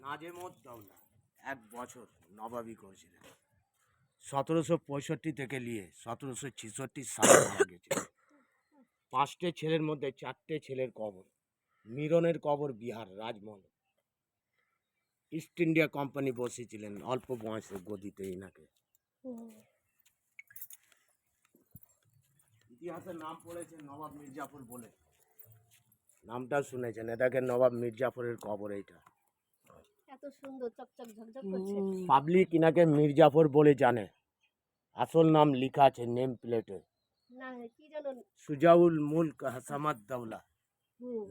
নাজেমউদ্দৌলা 1 বছর নবাবী করেছিলেন। 1765 থেকে নিয়ে 1766 সালে মারা গেছে। 5টে ছেলের মধ্যে 4টে ছেলের কবর। মিরনের কবর বিহার রাজমহল। ইস্ট ইন্ডিয়া কোম্পানি বসেছিলেন অল্প বয়সে গদিতে এনাকে। ইতিহাসে নাম পড়েছে নবাব মির্জাফর বলে, নামটা শুনেছেন। এটাকে নবাব মির্জাফরের কবর। এইটা এত সুন্দর চকচক ঝকঝক করছে। পাবলিক ইনাকে মির্জাফর বলে জানে। আসল নাম লেখা আছে নেম প্লেটে, না কি জানো, সুজাউল মুল্ক হাসামাদ্দৌলা,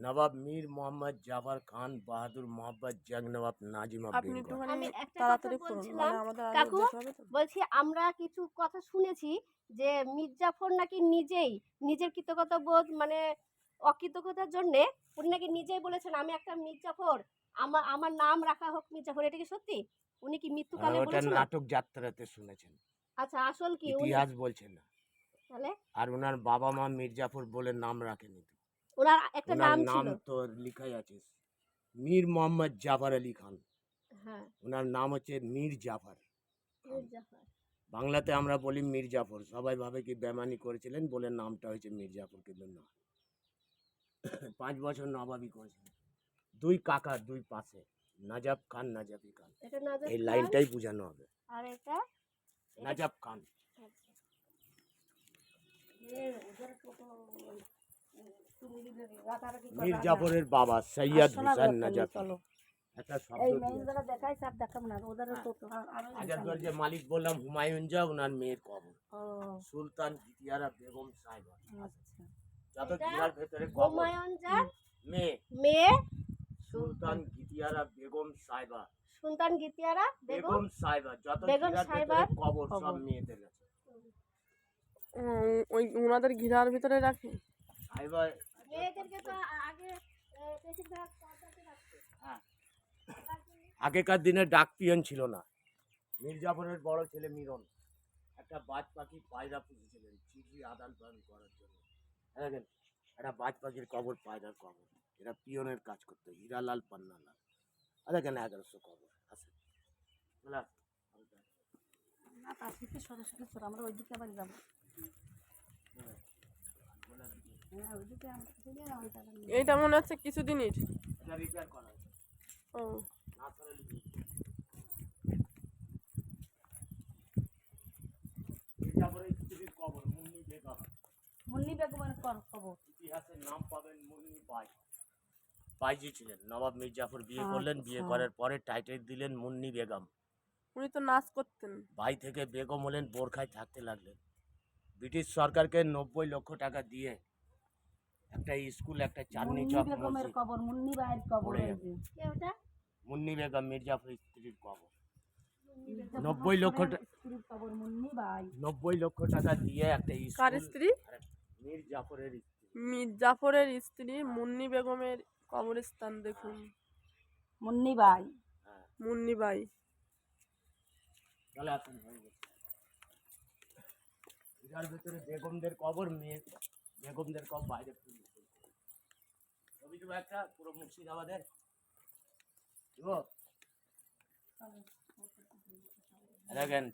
নবাব মীর মোহাম্মদ জাফর খান বাহাদুর মোহাম্মদ জং নবাব নাজিম আপনি বেঙ্গল। আমি একটা কথা বলছিলাম কাকু, বলছি আমরা কিছু কথা শুনেছি যে মির্জাফর নাকি নিজের কৃতজ্ঞতা বোধ মানে অকৃতজ্ঞতার জন্যে উনি নাকি নিজেই বলেছেন আমি একটা মির্জাফর, আমার নাম রাখা হোক মির্জাফর। এটা কি সত্যি? উনি কি মৃত্যুকালে ওটা বলেছেন? নাটক যাত্রাতে শুনেছেন, আচ্ছা, আসল কি ইতিহাস বলছেন না। তাহলে আর ওনার বাবা মা মির্জাফর বলে নাম রাখেনি তো। ওনার একটা ওনার নাম নাম ছিল। তো লেখাই আছে মীর মোহাম্মদ জাফর আলী খান। হ্যাঁ, ওনার নাম হচ্ছে মীর জাফর। মির্জাফর। বাংলাতে আমরা বলি মির্জাফর, সবাই ভাবে কি বেমানি করেছিলেন বলে নামটা হয়েছে মির্জাফর, কিন্তু না। 5 বছর নবাবী করেছিলেন। 2 কাকা 2 পাশে, নাজাব খান নাজাবি খান, এটা নাজাব এই খান, লাইনটাই বোঝানো হবে। আর এটা নাজাব খান। মীর জাফরের বাবা সৈয়দ হুসেন নাজাফি। একটা শব্দ হাজারদুয়ার যে মালিক বললাম হুমায়ুন যা, ওনার মেয়ের কবর। সুলতান গিতিয়ারা বেগম সাহেবা। যত জিরার ভেতরে কবর, হুমায়ুন যার মেয়ে সুলতান গিতিয়ারা বেগম সাহেবা। সুলতান গিতিয়ারা বেগম সাহেবা, যত বেগম জিরার সাহেবার ভেতরে কবর সব মেয়েদের আছে। ওই ওনাদের ঘিরার ভিতরে রাখে সাহেবা মেয়েদেরকে তো আগে বেশিরভাগ পর্দাতে রাখতো। হ্যাঁ, আগেকার দিনে ডাক পিয়ন ছিল না। মির্জাফরের বড় ছেলে মিরন একটা বাজ পাখি পায়রা পুষেছিলেন চিঠি আদান প্রদান করার জন্য। দেখেন, একটা বাজ পাখির কবর, পায়রার কবর, এরা পিয়নের কাজ করতো। হীরালাল পান্নালাল। দেখেন 1100 কবর আছে। আমরা ওইদিকে আবার যাবো। এইটা মনে হচ্ছে কিছুদিনের। এটা রিপেয়ার করা হয়েছে। ও মির্জাফরের স্ত্রীর কবর মুন্নি বেগম। মুন্নি বেগমের খবর ইতিহাসের নাম পাবেন মুন্নি বাই। বাইজি ছিলেন। নবাব মির্জাফর বিয়ে করলেন, বিয়ে করার পরে টাইটেল দিলেন মুন্নি বেগম। উনি তো নাচ করতেন। ভাই থেকে বেগম হলেন, বোরখায় থাকতে লাগলেন। ব্রিটিশ সরকারকে 90 লক্ষ টাকা দিয়ে একটা স্কুল, একটা চাঁদনি চক মসজিদ। কবর মুন্নি ভাইয়ের কবর। মুন্নি বেগম মির্জাফরের স্ত্রীর কবর। 90 লক্ষ কবর মুন্নি ভাই। 90 লক্ষ টাকা দিয়ে একটা কার স্কুল। স্ত্রী? মির্জাফরের স্ত্রী। মির্জাফরের স্ত্রী মুন্নি বেগমের কবরস্থান দেখুন। মুন্নি ভাই। হ্যাঁ, মুন্নি বাই। চলে আসুন, হয়ে গেছে। এটার ভেতরে বেগমদের কবর, মেয়ে বেগমদের কবর বাইরে ছবি দেবো একটা, পুরো মুর্শিদাবাদের দেখেন।